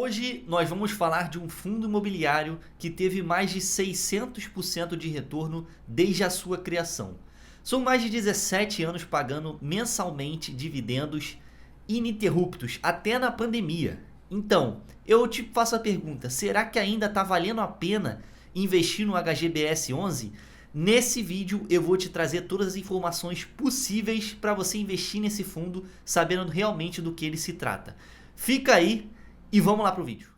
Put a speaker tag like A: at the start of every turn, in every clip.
A: Hoje nós vamos falar de um fundo imobiliário que teve mais de 600% de retorno desde a sua criação. São mais de 17 anos pagando mensalmente dividendos ininterruptos, até na pandemia. Então, eu te faço a pergunta, será que ainda está valendo a pena investir no HGBS 11? Nesse vídeo eu vou te trazer todas as informações possíveis para você investir nesse fundo, sabendo realmente do que ele se trata. Fica aí e vamos lá para o vídeo.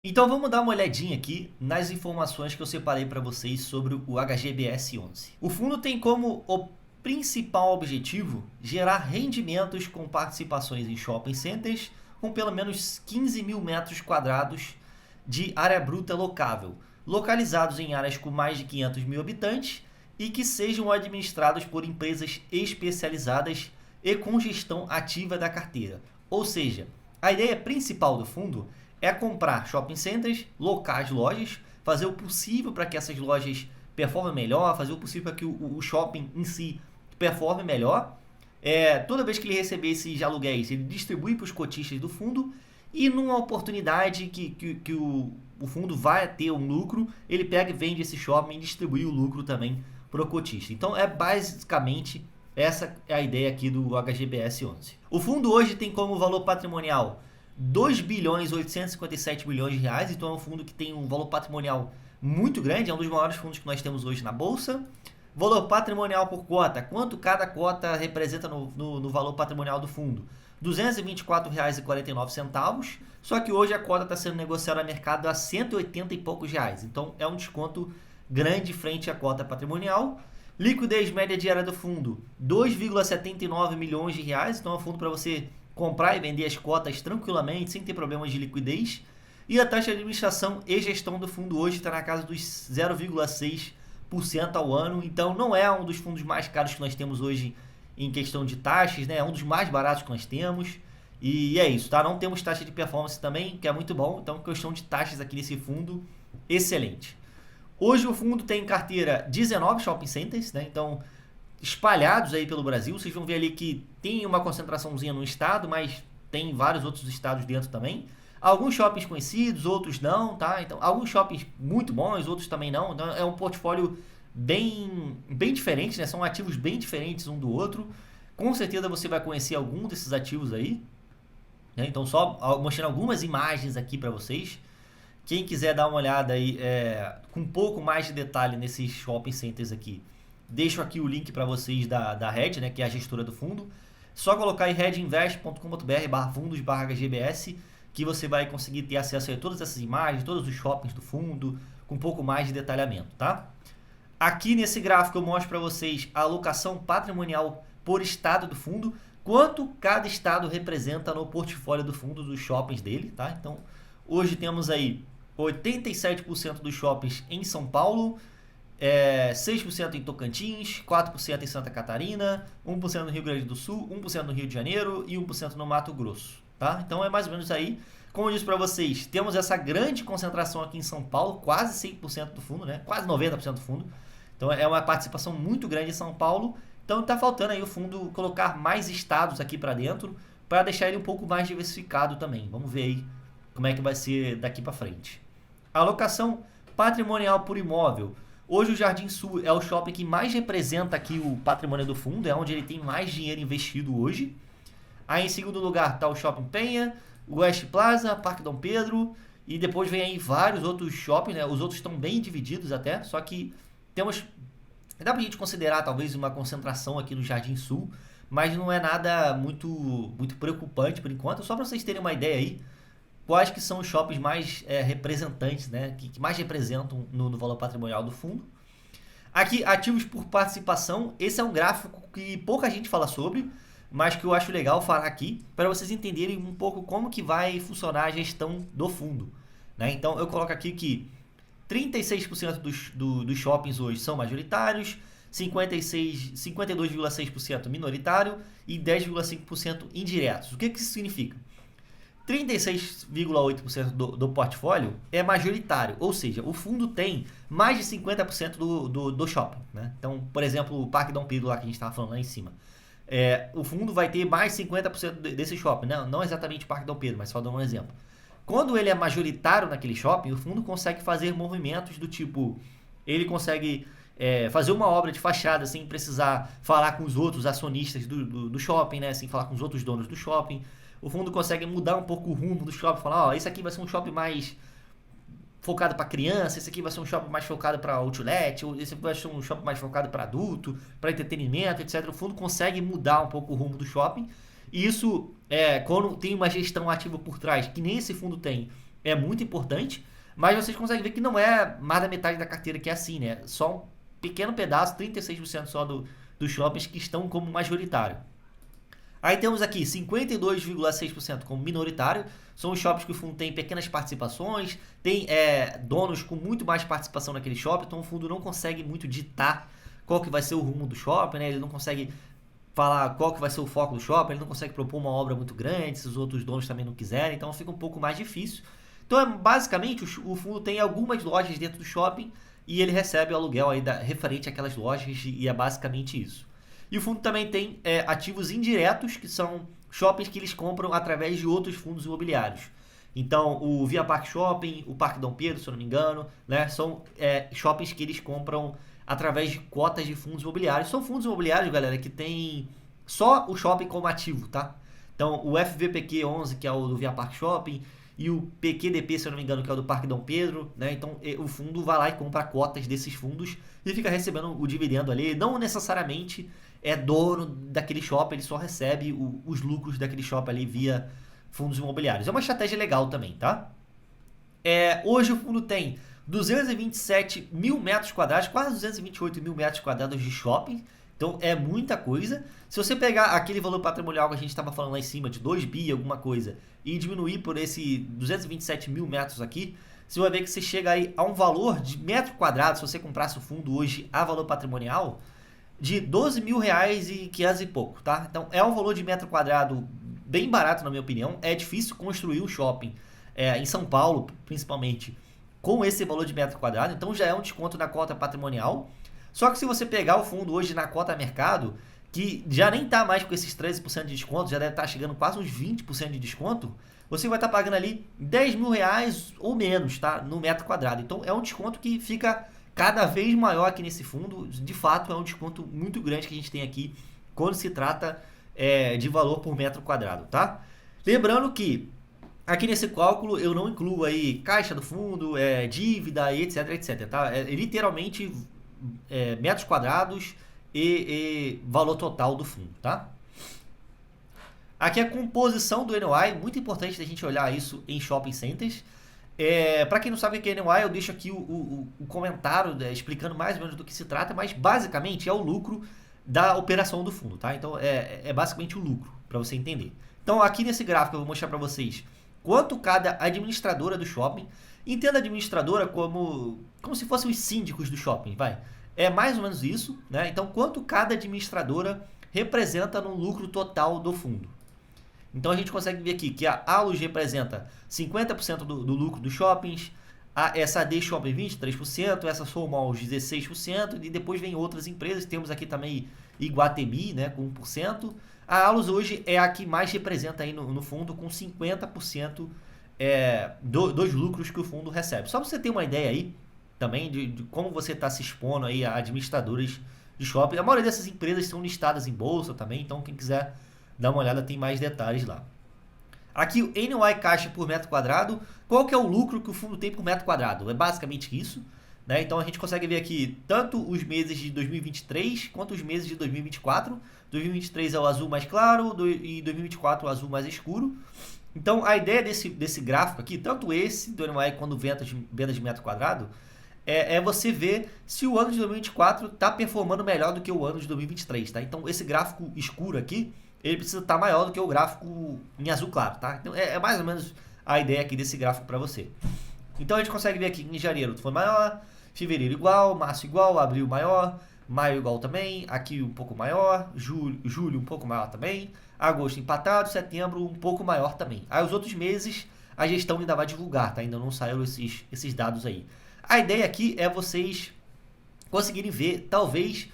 A: Então vamos dar uma olhadinha aqui nas informações que eu separei para vocês sobre o HGBS 11. O fundo tem como o principal objetivo gerar rendimentos com participações em shopping centers com pelo menos 15 mil metros quadrados de área bruta locável, localizados em áreas com mais de 500 mil habitantes e que sejam administrados por empresas especializadas e com gestão ativa da carteira. Ou seja, a ideia principal do fundo é comprar shopping centers, locais, lojas, fazer o possível para que essas lojas performem melhor, fazer o possível para que o shopping em si performe melhor. Toda vez que ele receber esses aluguéis, ele distribui para os cotistas do fundo e numa oportunidade que o fundo vai ter um lucro, ele pega e vende esse shopping e distribui o lucro também para o cotista. Então é basicamente essa é a ideia aqui do HGBS 11. O fundo hoje tem como valor patrimonial 2 bilhões 857 milhões de reais, então é um fundo que tem um valor patrimonial muito grande, é um dos maiores fundos que nós temos hoje na bolsa. Valor patrimonial por cota, quanto cada cota representa no valor patrimonial do fundo? R$ 224,49, só que hoje a cota está sendo negociada no mercado a 180 e poucos reais, então é um desconto grande frente à cota patrimonial. Liquidez média diária do fundo, 2,79 milhões de reais, então é um fundo para você comprar e vender as cotas tranquilamente, sem ter problemas de liquidez. E a taxa de administração e gestão do fundo hoje está na casa dos 0,6% ao ano, então não é um dos fundos mais caros que nós temos hoje em questão de taxas, né? É um dos mais baratos que nós temos. E é isso, tá? Não temos taxa de performance também, que é muito bom, então questão de taxas aqui nesse fundo, excelente. Hoje o fundo tem em carteira 19 shopping centers, né? Então espalhados aí pelo Brasil. Vocês vão ver ali que tem uma concentraçãozinha no estado, mas tem vários outros estados dentro também. Alguns shoppings conhecidos, outros não, tá? Então alguns shoppings muito bons, outros também não. Então é um portfólio bem diferente, né? São ativos bem diferentes um do outro. Com certeza você vai conhecer algum desses ativos aí, né? Então só mostrando algumas imagens aqui para vocês. Quem quiser dar uma olhada aí com um pouco mais de detalhe nesses shopping centers aqui, deixo aqui o link para vocês da Red, né, que é a gestora do fundo. Só colocar em redinvest.com.br/fundos/HGBS que você vai conseguir ter acesso a todas essas imagens, todos os shoppings do fundo, com um pouco mais de detalhamento, tá? Aqui nesse gráfico eu mostro para vocês a alocação patrimonial por estado do fundo, quanto cada estado representa no portfólio do fundo dos shoppings dele, tá? Então, hoje temos aí 87% dos shoppings em São Paulo, 6% em Tocantins, 4% em Santa Catarina, 1% no Rio Grande do Sul, 1% no Rio de Janeiro e 1% no Mato Grosso, tá? Então é mais ou menos aí. Como eu disse para vocês, temos essa grande concentração aqui em São Paulo, quase 100% do fundo, né? Quase 90% do fundo. Então é uma participação muito grande em São Paulo. Então está faltando aí o fundo colocar mais estados aqui para dentro, para deixar ele um pouco mais diversificado também. Vamos ver aí como é que vai ser daqui para frente. A alocação patrimonial por imóvel. Hoje o Jardim Sul é o shopping que mais representa aqui o patrimônio do fundo, é onde ele tem mais dinheiro investido hoje. Aí em segundo lugar está o Shopping Penha, o West Plaza, Parque Dom Pedro, e depois vem aí vários outros shoppings, né? Os outros estão bem divididos até, só que dá pra gente considerar talvez uma concentração aqui no Jardim Sul, mas não é nada muito preocupante por enquanto, só para vocês terem uma ideia aí, quais que são os shoppings mais representantes, né, que mais representam no valor patrimonial do fundo. Aqui, ativos por participação, esse é um gráfico que pouca gente fala sobre, mas que eu acho legal falar aqui, para vocês entenderem um pouco como que vai funcionar a gestão do fundo, né? Então eu coloco aqui que 36% dos shoppings hoje são majoritários, 52,6% minoritário e 10,5% indiretos. O que isso significa? 36,8% do portfólio é majoritário, ou seja, o fundo tem mais de 50% do shopping, né? Então, por exemplo, o Parque Dom Pedro lá que a gente estava falando lá em cima, o fundo vai ter mais 50% desse shopping. Não exatamente o Parque Dom Pedro, mas só dando um exemplo. Quando ele é majoritário naquele shopping, o fundo consegue fazer movimentos do tipo, ele consegue fazer uma obra de fachada sem precisar falar com os outros acionistas do shopping, né? Sem falar com os outros donos do shopping. O fundo consegue mudar um pouco o rumo do shopping, falar, ó, esse aqui vai ser um shopping mais focado para criança, esse aqui vai ser um shopping mais focado para outlet, ou esse aqui vai ser um shopping mais focado para adulto, para entretenimento, etc. O fundo consegue mudar um pouco o rumo do shopping. E isso, quando tem uma gestão ativa por trás, que nem esse fundo tem, é muito importante. Mas vocês conseguem ver que não é mais da metade da carteira que é assim, né? Só um pequeno pedaço, 36% só dos shoppings que estão como majoritário. Aí temos aqui 52,6% como minoritário, são os shoppings que o fundo tem pequenas participações, tem donos com muito mais participação naquele shopping, então o fundo não consegue muito ditar qual que vai ser o rumo do shopping, né? Ele não consegue falar qual que vai ser o foco do shopping, ele não consegue propor uma obra muito grande, se os outros donos também não quiserem, então fica um pouco mais difícil. Então, basicamente, o fundo tem algumas lojas dentro do shopping e ele recebe o aluguel aí referente àquelas lojas e é basicamente isso. E o fundo também tem ativos indiretos, que são shoppings que eles compram através de outros fundos imobiliários. Então, o Via Parque Shopping, o Parque Dom Pedro, se eu não me engano, né, são shoppings que eles compram através de cotas de fundos imobiliários. São fundos imobiliários, galera, que tem só o shopping como ativo, tá? Então, o FVPQ11, que é o do Via Parque Shopping, e o PQDP, se eu não me engano, que é o do Parque Dom Pedro, né? Então, o fundo vai lá e compra cotas desses fundos e fica recebendo o dividendo ali. Não necessariamente é dono daquele shopping, ele só recebe os lucros daquele shopping ali via fundos imobiliários. É uma estratégia legal também, tá? Hoje o fundo tem 227 mil metros quadrados, quase 228 mil metros quadrados de shopping. Então é muita coisa. Se você pegar aquele valor patrimonial que a gente estava falando lá em cima, de 2 bi, alguma coisa, e diminuir por esse 227 mil metros aqui, você vai ver que você chega aí a um valor de metro quadrado, se você comprasse o fundo hoje a valor patrimonial, de 12 mil reais e 500 e pouco, tá? Então é um valor de metro quadrado bem barato, na minha opinião. É difícil construir um shopping, em São Paulo, principalmente, com esse valor de metro quadrado. Então já é um desconto na cota patrimonial. Só que se você pegar o fundo hoje na cota mercado, que já nem está mais com esses 13% de desconto, já deve estar chegando quase uns 20% de desconto, você vai estar pagando ali 10 mil reais ou menos, tá? No metro quadrado. Então é um desconto que fica cada vez maior aqui nesse fundo. De fato, é um desconto muito grande que a gente tem aqui quando se trata de valor por metro quadrado, tá? Lembrando que aqui nesse cálculo eu não incluo aí caixa do fundo, dívida, etc, etc, tá? É literalmente metros quadrados e valor total do fundo, tá? Aqui a composição do NOI, muito importante a gente olhar isso em shopping centers. Para quem não sabe o que é NOI, eu deixo aqui o comentário explicando mais ou menos do que se trata, mas basicamente é o lucro da operação do fundo, tá? Então é basicamente o lucro, para você entender. Então aqui nesse gráfico eu vou mostrar para vocês quanto cada administradora do shopping. Entenda a administradora como se fossem os síndicos do shopping, vai. É mais ou menos isso, né? Então quanto cada administradora representa no lucro total do fundo. Então a gente consegue ver aqui que a Alus representa 50% do lucro dos shoppings, essa AD Shopping 23%, essa Soulmalls 16%, e depois vem outras empresas. Temos aqui também Iguatemi, né, com 1%. A Alus hoje é a que mais representa aí no fundo, com 50% dos lucros que o fundo recebe. Só para você ter uma ideia aí também de como você está se expondo aí a administradores de shopping. A maioria dessas empresas são listadas em bolsa também, então quem quiser dar uma olhada tem mais detalhes lá. Aqui o NOI caixa por metro quadrado. Qual que é o lucro que o fundo tem por metro quadrado? É basicamente isso, né? Então a gente consegue ver aqui tanto os meses de 2023 quanto os meses de 2024. 2023 é o azul mais claro e 2024 o azul mais escuro. Então a ideia desse gráfico aqui, tanto esse do NOI quanto vendas de metro quadrado, é você ver se o ano de 2024 está performando melhor do que o ano de 2023, tá? Então esse gráfico escuro aqui, ele precisa estar maior do que o gráfico em azul claro, tá? Então é mais ou menos a ideia aqui desse gráfico para você. Então a gente consegue ver aqui que em janeiro foi maior, fevereiro igual, março igual, abril maior, maio igual também, aqui um pouco maior, julho um pouco maior também, agosto empatado, setembro um pouco maior também. Aí os outros meses a gestão ainda vai divulgar, tá? Ainda não saíram esses dados aí. A ideia aqui é vocês conseguirem ver, talvez,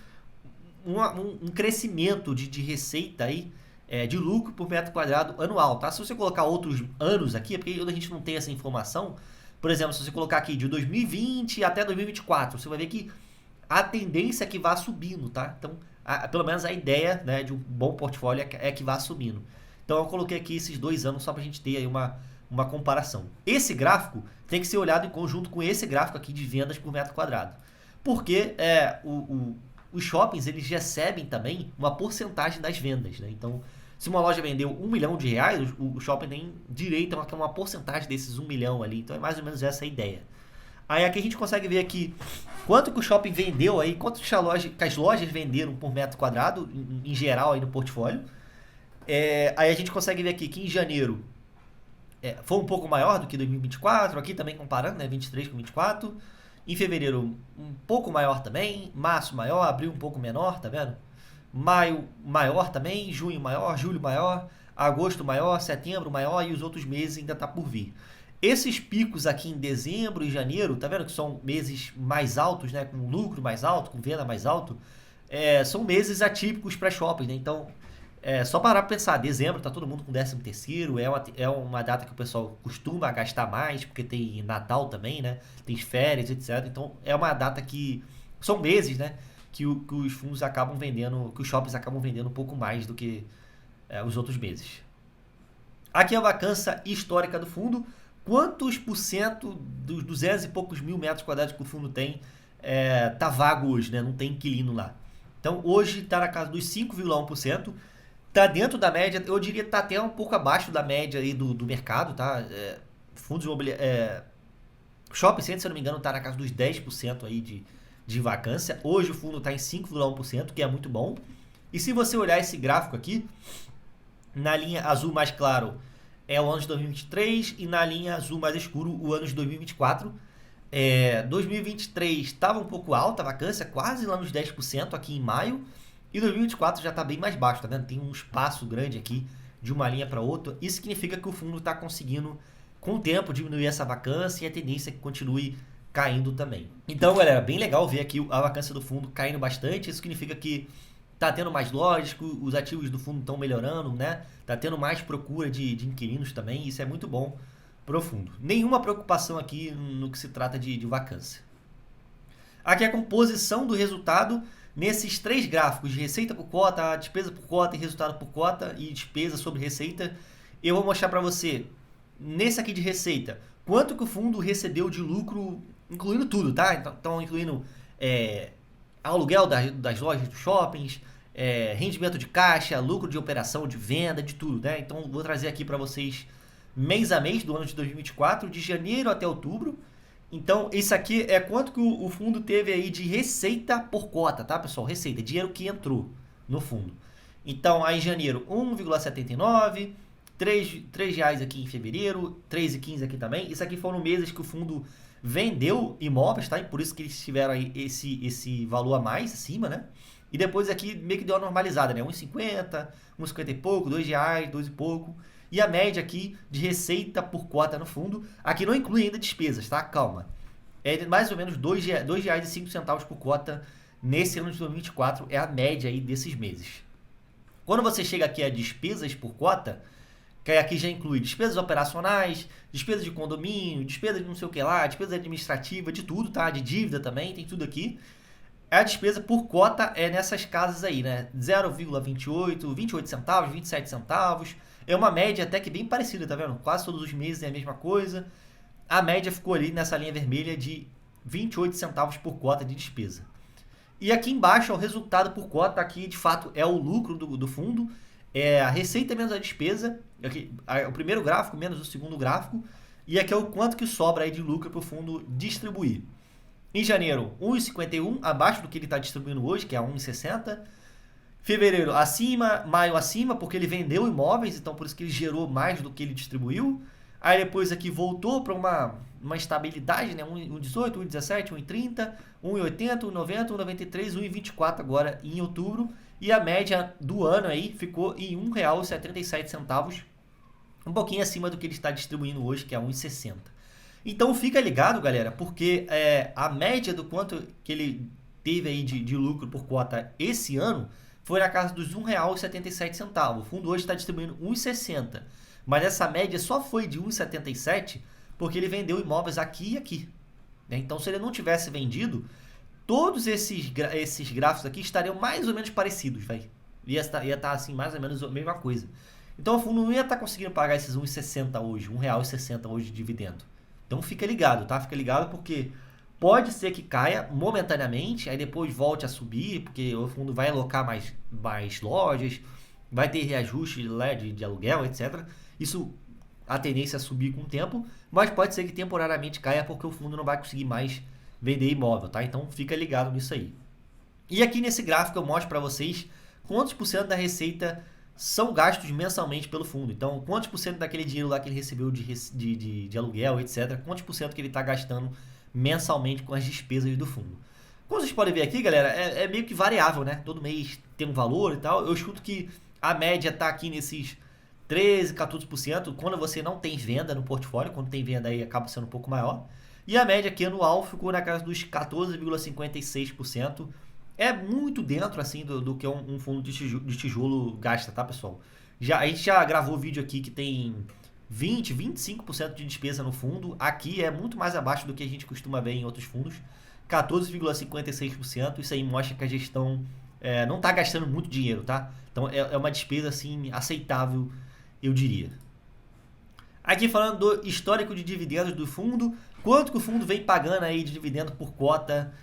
A: um crescimento de receita aí, de lucro por metro quadrado anual, tá? Se você colocar outros anos aqui, é porque a gente não tem essa informação. Por exemplo, se você colocar aqui de 2020 até 2024, você vai ver que a tendência é que vá subindo, tá? Então, pelo menos a ideia, né, de um bom portfólio é que vá subindo. Então, eu coloquei aqui esses 2 anos só para a gente ter aí uma comparação. Esse gráfico tem que ser olhado em conjunto com esse gráfico aqui de vendas por metro quadrado. Porque os shoppings, eles recebem também uma porcentagem das vendas, né? Então, se uma loja vendeu R$1 milhão, o shopping tem direito a uma porcentagem desses 1 milhão ali. Então, é mais ou menos essa a ideia. Aí aqui a gente consegue ver aqui quanto que o shopping vendeu aí, quanto que as lojas venderam por metro quadrado, em geral aí no portfólio. Aí a gente consegue ver aqui que em janeiro foi um pouco maior do que 2024, aqui também comparando, né, 23 com 24. Em fevereiro um pouco maior também, março maior, abril um pouco menor, tá vendo? Maio maior também, junho maior, julho maior, agosto maior, setembro maior e os outros meses ainda tá por vir. Esses picos aqui em dezembro e janeiro, tá vendo que são meses mais altos, né, com lucro mais alto, com venda mais alto, são meses atípicos para shopping, né? Então, só parar para pensar, dezembro tá todo mundo com 13º, é uma data que o pessoal costuma gastar mais, porque tem Natal também, né? Tem férias, etc. Então, é uma data que são meses, né, que os fundos acabam vendendo, que os shoppings acabam vendendo um pouco mais do que os outros meses. Aqui é a vacância histórica do fundo. Quantos por cento dos 200 e poucos mil metros quadrados que o fundo tem tá vago hoje, né? Não tem inquilino lá. Então, hoje está na casa dos 5,1%. Está dentro da média, eu diria que está até um pouco abaixo da média aí do mercado, tá? Fundos imobiliários... Shopping Center, se eu não me engano, está na casa dos 10% aí de vacância. Hoje o fundo está em 5,1%, que é muito bom. E se você olhar esse gráfico aqui, na linha azul mais claro é o ano de 2023 e na linha azul mais escuro o ano de 2024. 2023 estava um pouco alta a vacância, quase lá nos 10% aqui em maio. E 2024 já está bem mais baixo, tá vendo? Tem um espaço grande aqui de uma linha para outra. Isso significa que o fundo está conseguindo, com o tempo, diminuir essa vacância e a tendência é que continue caindo também. Então, galera, bem legal ver aqui a vacância do fundo caindo bastante. Isso significa que tá tendo mais lojas, os ativos do fundo estão melhorando, né? Tá tendo mais procura de inquilinos também, isso é muito bom pro fundo. Nenhuma preocupação aqui no que se trata de vacância. Aqui é a composição do resultado nesses 3 gráficos de receita por cota, despesa por cota e resultado por cota e despesa sobre receita. Eu vou mostrar para você, nesse aqui de receita, quanto que o fundo recebeu de lucro, incluindo tudo, tá? Então incluindo aluguel das lojas dos shoppings, rendimento de caixa, lucro de operação, de venda, de tudo, né? Então vou trazer aqui para vocês mês a mês do ano de 2024, de janeiro até outubro. Então isso aqui é quanto que o fundo teve aí de receita por cota, tá, pessoal? Receita, dinheiro que entrou no fundo. Então aí em janeiro 1,79, R$3 aqui em fevereiro, 3,15 aqui também. Isso aqui foram meses que o fundo vendeu imóveis, tá? E por isso que eles tiveram aí esse valor a mais acima, né? E depois aqui meio que deu uma normalizada, né? 1,50, 1,50 e pouco, R$2, 2 e pouco. E a média aqui de receita por cota no fundo, aqui não inclui ainda despesas, tá? Calma. É mais ou menos R$2,05 por cota nesse ano de 2024, é a média aí desses meses. Quando você chega aqui a despesas por cota, que aqui já inclui despesas operacionais, despesas de condomínio, despesas de não sei o que lá, despesa administrativa, de tudo, tá? De dívida também, tem tudo aqui. A despesa por cota é nessas casas aí, né? 0,28, 28 centavos, 27 centavos. É uma média até que bem parecida, tá vendo? Quase todos os meses é a mesma coisa. A média ficou ali nessa linha vermelha de 28 centavos por cota de despesa. E aqui embaixo é o resultado por cota, aqui de fato é o lucro do fundo. É a receita menos a despesa, aqui, o primeiro gráfico menos o segundo gráfico. E aqui é o quanto que sobra aí de lucro para o fundo distribuir. Em janeiro, 1,51, abaixo do que ele está distribuindo hoje, que é 1,60. Fevereiro acima, maio acima, porque ele vendeu imóveis, então por isso que ele gerou mais do que ele distribuiu. Aí depois aqui voltou para uma estabilidade, né? 1,18, 1,17, 1,30, 1,80, 1,90, 1,93, 1,24 agora em outubro. E a média do ano aí ficou em R$1,77, um pouquinho acima do que ele está distribuindo hoje, que é 1,60. Então fica ligado, galera, porque a média do quanto que ele teve aí de lucro por cota esse ano foi na casa dos R$ 1,77. O fundo hoje está distribuindo R$ 1,60. Mas essa média só foi de 1,77 porque ele vendeu imóveis aqui e aqui. Né? Então, se ele não tivesse vendido, todos esses gráficos aqui estariam mais ou menos parecidos. Ia estar assim, mais ou menos a mesma coisa. Então, o fundo não ia estar conseguindo pagar esses 1,60 hoje, R$ 1,60 hoje de dividendo. Então, fica ligado, tá? Fica ligado porque pode ser que caia momentaneamente, aí depois volte a subir, porque o fundo vai alocar mais lojas, vai ter reajuste de aluguel, etc. Isso, a tendência é subir com o tempo, mas pode ser que temporariamente caia porque o fundo não vai conseguir mais vender imóvel, tá? Então fica ligado nisso aí. E aqui nesse gráfico eu mostro para vocês quantos por cento da receita são gastos mensalmente pelo fundo. Então, quantos por cento daquele dinheiro lá que ele recebeu de aluguel, etc., quantos por cento que ele está gastando mensalmente com as despesas do fundo. Como vocês podem ver aqui, galera, é meio que variável, né? Todo mês tem um valor e tal. Eu escuto que a média está aqui nesses 13%, 14%, quando você não tem venda no portfólio. Quando tem venda aí acaba sendo um pouco maior. E a média aqui anual ficou na casa dos 14,56%. É muito dentro assim do que um fundo de tijolo gasta, tá, pessoal? A gente já gravou vídeo aqui que tem 20, 25% de despesa no fundo. Aqui é muito mais abaixo do que a gente costuma ver em outros fundos. 14,56%. Isso aí mostra que a gestão não está gastando muito dinheiro, tá? Então é uma despesa assim aceitável, eu diria. Aqui falando do histórico de dividendos do fundo, quanto que o fundo vem pagando aí de dividendo por cota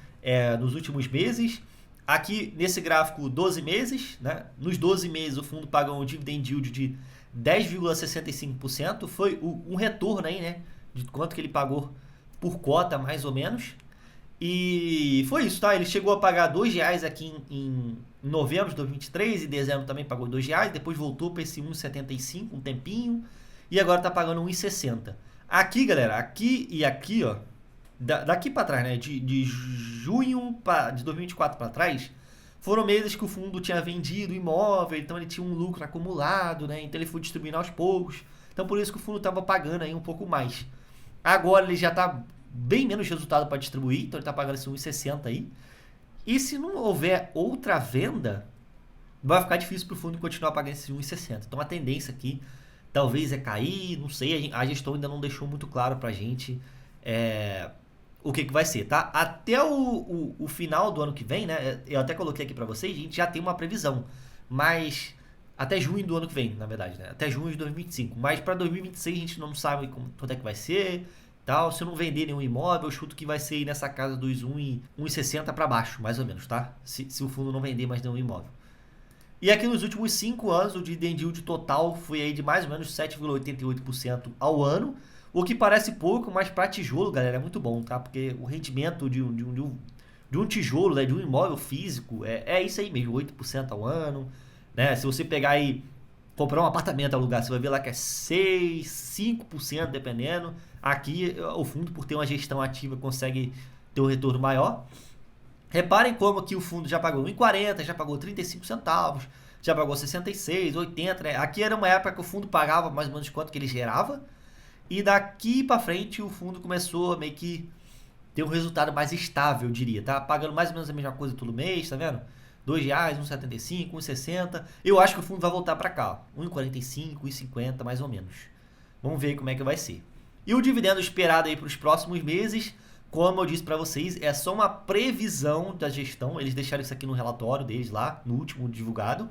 A: nos últimos meses. Aqui nesse gráfico 12 meses, né? Nos 12 meses o fundo pagou um dividend yield de 10,65%. Foi um retorno aí, né? De quanto que ele pagou por cota, mais ou menos. E foi isso, tá? Ele chegou a pagar R$2 aqui em novembro de 2023, em dezembro também pagou R$2, depois voltou para esse 1,75 um tempinho, e agora tá pagando 1,60. Aqui, galera, aqui e aqui, ó, daqui para trás, né, de junho de 2024 para trás, foram meses que o fundo tinha vendido imóvel, então ele tinha um lucro acumulado, né, então ele foi distribuindo aos poucos, então por isso que o fundo estava pagando aí um pouco mais. Agora ele já tá bem menos resultado para distribuir, então ele está pagando esse 1,60 aí. E se não houver outra venda, vai ficar difícil para o fundo continuar pagando esse 1,60. Então a tendência aqui talvez é cair, não sei, a gestão ainda não deixou muito claro para a gente o que vai ser, tá? Até o final do ano que vem, né? Eu até coloquei aqui para vocês, a gente já tem uma previsão, mas até junho do ano que vem, na verdade, né? Até junho de 2025. Mas para 2026 a gente não sabe quanto é que vai ser. Tal. Se eu não vender nenhum imóvel, eu chuto que vai ser nessa casa dos 1,60 para baixo, mais ou menos, tá? Se o fundo não vender mais nenhum imóvel. E aqui nos últimos 5 anos, o dividend yield total foi aí de mais ou menos 7,88% ao ano, o que parece pouco, mas para tijolo, galera, é muito bom, tá? Porque o rendimento de um tijolo, né, de um imóvel físico, é isso aí mesmo, 8% ao ano, né? Se você pegar aí, comprar um apartamento alugar, você vai ver lá que é 6%, 5%, dependendo. Aqui o fundo, por ter uma gestão ativa, consegue ter um retorno maior. Reparem como aqui o fundo já pagou 1,40, já pagou 35 centavos, já pagou 66, 80. Né? Aqui era uma época que o fundo pagava mais ou menos quanto que ele gerava. E daqui para frente o fundo começou a meio que ter um resultado mais estável, eu diria. Tá pagando mais ou menos a mesma coisa todo mês, tá vendo? R$2, 1,75, 1,60. Eu acho que o fundo vai voltar para cá, 1,45, 1,50 mais ou menos. Vamos ver como é que vai ser. E o dividendo esperado aí para os próximos meses, como eu disse para vocês, é só uma previsão da gestão. Eles deixaram isso aqui no relatório deles lá, no último divulgado.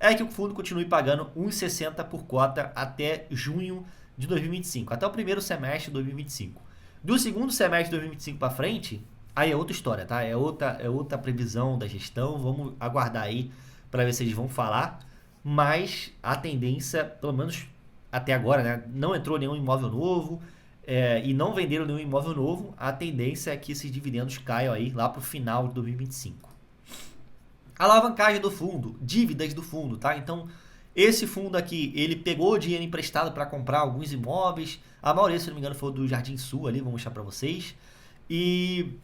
A: É que o fundo continue pagando 1,60 por cota até junho de 2025, até o primeiro semestre de 2025. Do segundo semestre de 2025 para frente, aí é outra história, tá? É outra previsão da gestão. Vamos aguardar aí para ver se eles vão falar. Mas a tendência, pelo menos até agora, né? Não entrou nenhum imóvel novo e não venderam nenhum imóvel novo. A tendência é que esses dividendos caiam aí lá para o final de 2025. Alavancagem do fundo, dívidas do fundo, tá? Então, esse fundo aqui, ele pegou dinheiro emprestado para comprar alguns imóveis. A maioria, se não me engano, foi do Jardim Sul ali, vou mostrar para vocês. E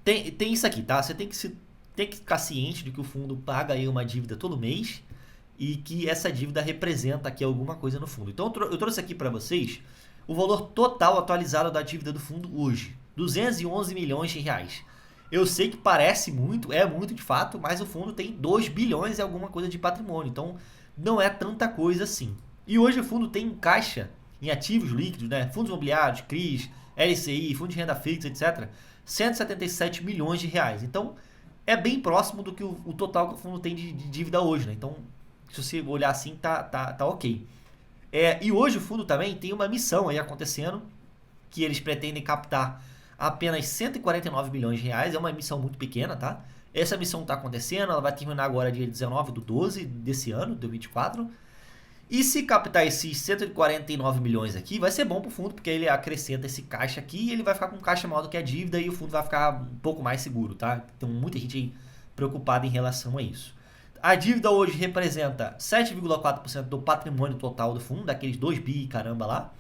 A: tem isso aqui, tá? Você tem que ficar ciente de que o fundo paga aí uma dívida todo mês e que essa dívida representa aqui alguma coisa no fundo. Então, eu trouxe aqui para vocês o valor total atualizado da dívida do fundo hoje, 211 milhões de reais. Eu sei que parece muito, é muito de fato, mas o fundo tem 2 bilhões e alguma coisa de patrimônio, então não é tanta coisa assim. E hoje o fundo tem em caixa, em ativos líquidos, né? Fundos imobiliários, CRIs, LCI, fundo de renda fixa, etc., 177 milhões de reais. Então é bem próximo do que o total que o fundo tem de dívida hoje, né? Então, se você olhar assim, tá ok. E hoje o fundo também tem uma missão aí acontecendo, que eles pretendem captar apenas 149 bilhões de reais, é uma missão muito pequena, tá? Essa missão está acontecendo, ela vai terminar agora dia 19/12 desse ano, 2024. E se captar esses 149 milhões aqui, vai ser bom para o fundo, porque ele acrescenta esse caixa aqui e ele vai ficar com um caixa maior do que a dívida e o fundo vai ficar um pouco mais seguro, tá? Tem muita gente aí preocupada em relação a isso. A dívida hoje representa 7,4% do patrimônio total do fundo, daqueles 2 bi caramba lá,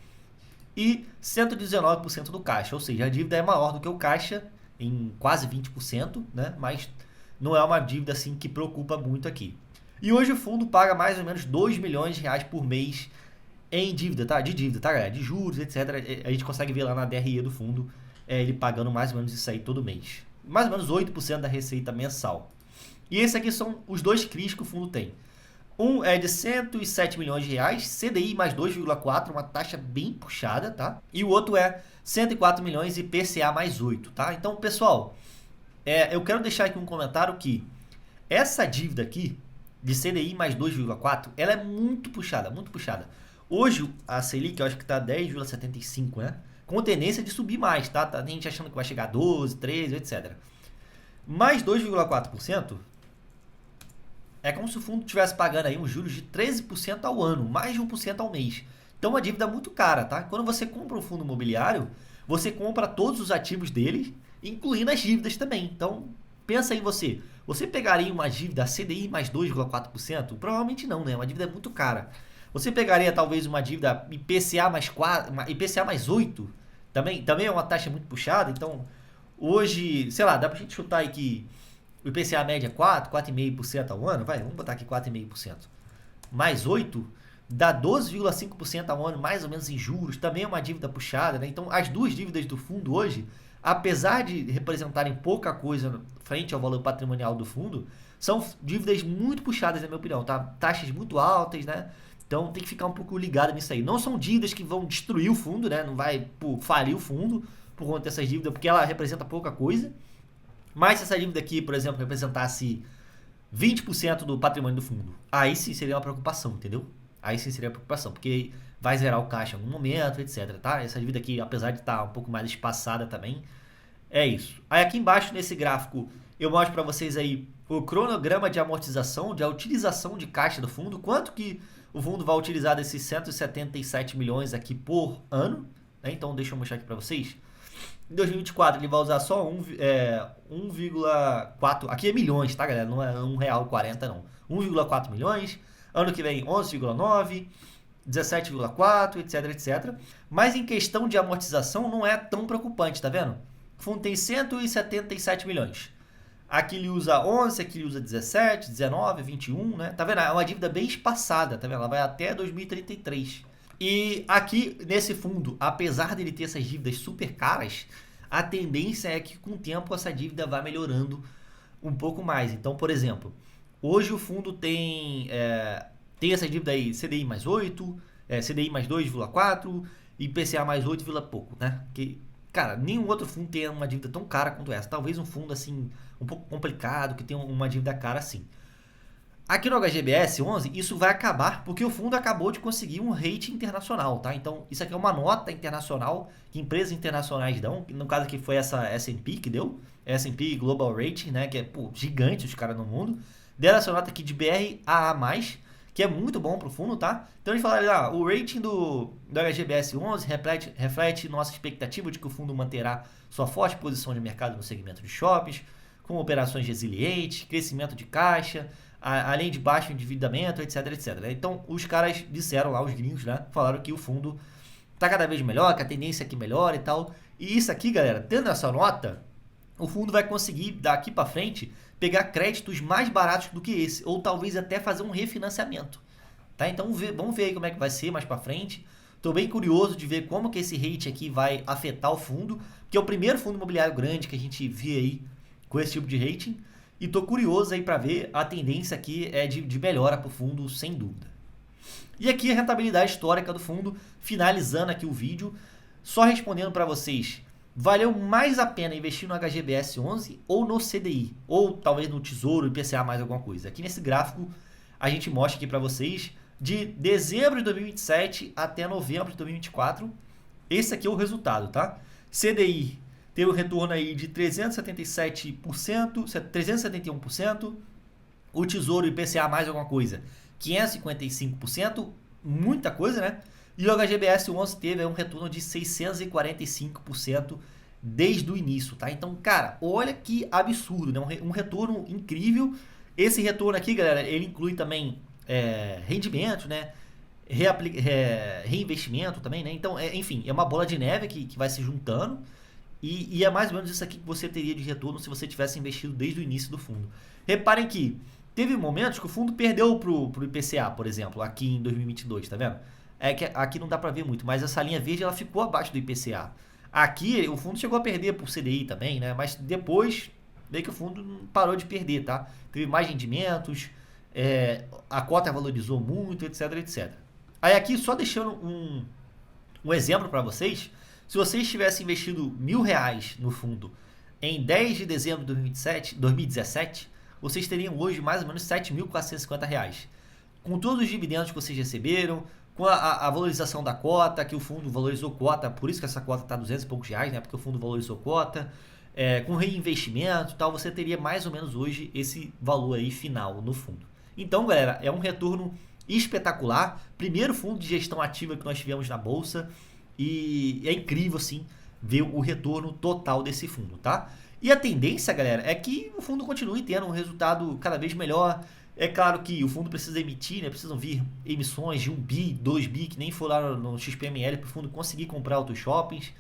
A: e 119% do caixa, ou seja, a dívida é maior do que o caixa, em quase 20%, né? Mas não é uma dívida assim que preocupa muito aqui. E hoje o fundo paga mais ou menos 2 milhões de reais por mês em dívida, tá? De dívida, tá, galera? De juros, etc. A gente consegue ver lá na DRE do fundo, ele pagando mais ou menos isso aí todo mês. Mais ou menos 8% da receita mensal. E esses aqui são os 2 CRIs que o fundo tem. Um é de 107 milhões de reais, CDI mais 2,4, uma taxa bem puxada, tá? E o outro é 104 milhões e PCA mais 8, tá? Então, pessoal, eu quero deixar aqui um comentário que essa dívida aqui, de CDI mais 2,4, ela é muito puxada, muito puxada. Hoje, a Selic, eu acho que está 10,75, né? Com tendência de subir mais, tá? Tem gente achando que vai chegar a 12, 13, etc. Mais 2,4%, é como se o fundo estivesse pagando aí uns juros de 13% ao ano, mais de 1% ao mês. Então, uma dívida muito cara, tá? Quando você compra um fundo imobiliário, você compra todos os ativos dele, incluindo as dívidas também. Então, pensa em você. Você pegaria uma dívida CDI mais 2,4%? Provavelmente não, né? Uma dívida muito cara. Você pegaria talvez uma dívida IPCA mais 4, IPCA mais 8? Também é uma taxa muito puxada. Então, hoje, sei lá, dá pra gente chutar aí que o IPCA média é 4, 4,5% ao ano, vamos botar aqui 4,5%. Mais 8, dá 12,5% ao ano, mais ou menos em juros, também é uma dívida puxada, né? Então, as duas dívidas do fundo hoje, apesar de representarem pouca coisa frente ao valor patrimonial do fundo, são dívidas muito puxadas, na minha opinião, tá? Taxas muito altas, né? Então, tem que ficar um pouco ligado nisso aí. Não são dívidas que vão destruir o fundo, né? Não vai falir o fundo por conta dessas dívidas, porque ela representa pouca coisa. Mas se essa dívida aqui, por exemplo, representasse 20% do patrimônio do fundo, aí sim seria uma preocupação, entendeu? Aí sim seria uma preocupação, porque vai zerar o caixa em algum momento, etc, tá? Essa dívida aqui, apesar de estar um pouco mais espaçada também, é isso. Aí aqui embaixo nesse gráfico, eu mostro para vocês aí o cronograma de amortização, de utilização de caixa do fundo, quanto que o fundo vai utilizar desses 177 milhões aqui por ano, né? Então deixa eu mostrar aqui para vocês. Em 2024 ele vai usar só 1,4. Aqui é milhões, tá, galera? Não é R$1,40 não. 1,4 milhões. Ano que vem 11,9, 17,4, etc, etc. Mas em questão de amortização não é tão preocupante, tá vendo? O fundo tem 177 milhões. Aqui ele usa 11, aqui ele usa 17, 19, 21, né? Tá vendo? É uma dívida bem espaçada, tá vendo? Ela vai até 2033. E aqui nesse fundo, apesar dele ter essas dívidas super caras, a tendência é que com o tempo essa dívida vá melhorando um pouco mais. Então, por exemplo, hoje o fundo tem essa dívida aí, CDI mais 8, CDI mais 2,4 e IPCA mais 8, pouco, né? Que, cara, nenhum outro fundo tem uma dívida tão cara quanto essa. Talvez um fundo assim, um pouco complicado, que tem uma dívida cara assim. Aqui no HGBS 11, isso vai acabar porque o fundo acabou de conseguir um rating internacional, tá? Então, isso aqui é uma nota internacional que empresas internacionais dão, no caso aqui foi essa S&P que deu, S&P Global Rating, né, que é, gigante os caras no mundo, deram essa nota aqui de BRAA+, que é muito bom pro fundo, tá? Então, eles falaram, o rating do HGBS 11 reflete nossa expectativa de que o fundo manterá sua forte posição de mercado no segmento de shoppings, com operações resilientes, crescimento de caixa, além de baixo endividamento, etc, etc. Então, os caras disseram lá, os gringos, né? Falaram que o fundo tá cada vez melhor, que a tendência é que melhora e tal. E isso aqui, galera, tendo essa nota, o fundo vai conseguir, daqui para frente, pegar créditos mais baratos do que esse, ou talvez até fazer um refinanciamento, tá? Então, vamos ver aí como é que vai ser mais para frente. Tô bem curioso de ver como que esse rate aqui vai afetar o fundo, que é o primeiro fundo imobiliário grande que a gente vê aí com esse tipo de rating. E tô curioso aí para ver, a tendência aqui é de melhora para o fundo, sem dúvida. E aqui a rentabilidade histórica do fundo, finalizando aqui o vídeo, só respondendo para vocês, valeu mais a pena investir no HGBS 11 ou no CDI? Ou talvez no Tesouro, IPCA, mais alguma coisa? Aqui nesse gráfico a gente mostra aqui para vocês de dezembro de 2027 até novembro de 2024. Esse aqui é o resultado, tá? CDI teve um retorno aí de 377%, 371%. O Tesouro IPCA mais alguma coisa, 555%, muita coisa, né? E o HGBS 11 teve um retorno de 645% desde o início, tá? Então, cara, olha que absurdo, né? Um retorno incrível. Esse retorno aqui, galera, ele inclui também rendimento, né? Reinvestimento também, né? Então, enfim, é uma bola de neve que vai se juntando e é mais ou menos isso aqui que você teria de retorno se você tivesse investido desde o início do fundo. Reparem que teve momentos que o fundo perdeu pro IPCA, por exemplo, aqui em 2022, tá vendo? É que aqui não dá para ver muito, mas essa linha verde ela ficou abaixo do IPCA. Aqui o fundo chegou a perder por CDI também, né? Mas depois meio que o fundo parou de perder, tá? Teve mais rendimentos, a cota valorizou muito, etc, etc. Aí aqui só deixando um exemplo para vocês, se vocês tivessem investido R$1.000 no fundo em 10 de dezembro de 2017, vocês teriam hoje mais ou menos R$7.450. Com todos os dividendos que vocês receberam, com a valorização da cota, que o fundo valorizou cota, por isso que essa cota está R$200 e poucos, né? Porque o fundo valorizou cota, com reinvestimento e tal, você teria mais ou menos hoje esse valor aí final no fundo. Então, galera, é um retorno espetacular. Primeiro fundo de gestão ativa que nós tivemos na Bolsa e é incrível, assim, ver o retorno total desse fundo, tá? E a tendência, galera, é que o fundo continue tendo um resultado cada vez melhor. É claro que o fundo precisa emitir, né? Precisam vir emissões de 1 bi, 2 bi, que nem foi lá no XPML, para o fundo conseguir comprar outros shoppings.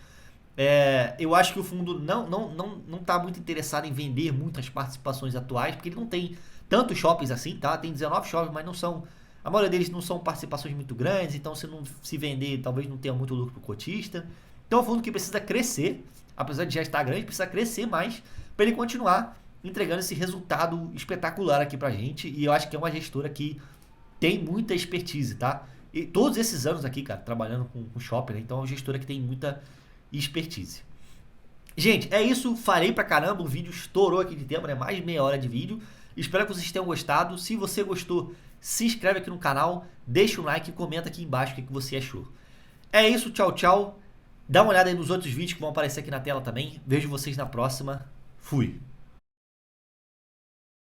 A: Eu acho que o fundo não está muito interessado em vender muitas participações atuais, porque ele não tem tantos shoppings assim, tá? Tem 19 shoppings, mas não são... A maioria deles não são participações muito grandes, então se não se vender, talvez não tenha muito lucro para o cotista. Então é um fundo que precisa crescer, apesar de já estar grande, precisa crescer mais para ele continuar entregando esse resultado espetacular aqui pra gente. E eu acho que é uma gestora que tem muita expertise, tá? E todos esses anos aqui, cara, trabalhando com shopping, né? Então é uma gestora que tem muita expertise. Gente, é isso. Farei pra caramba. O vídeo estourou aqui de tempo, né? Mais de meia hora de vídeo. Espero que vocês tenham gostado. Se você gostou, se inscreve aqui no canal, deixa um like e comenta aqui embaixo o que você achou. É isso. Tchau, tchau. Dá uma olhada aí nos outros vídeos que vão aparecer aqui na tela também. Vejo vocês na próxima. Fui!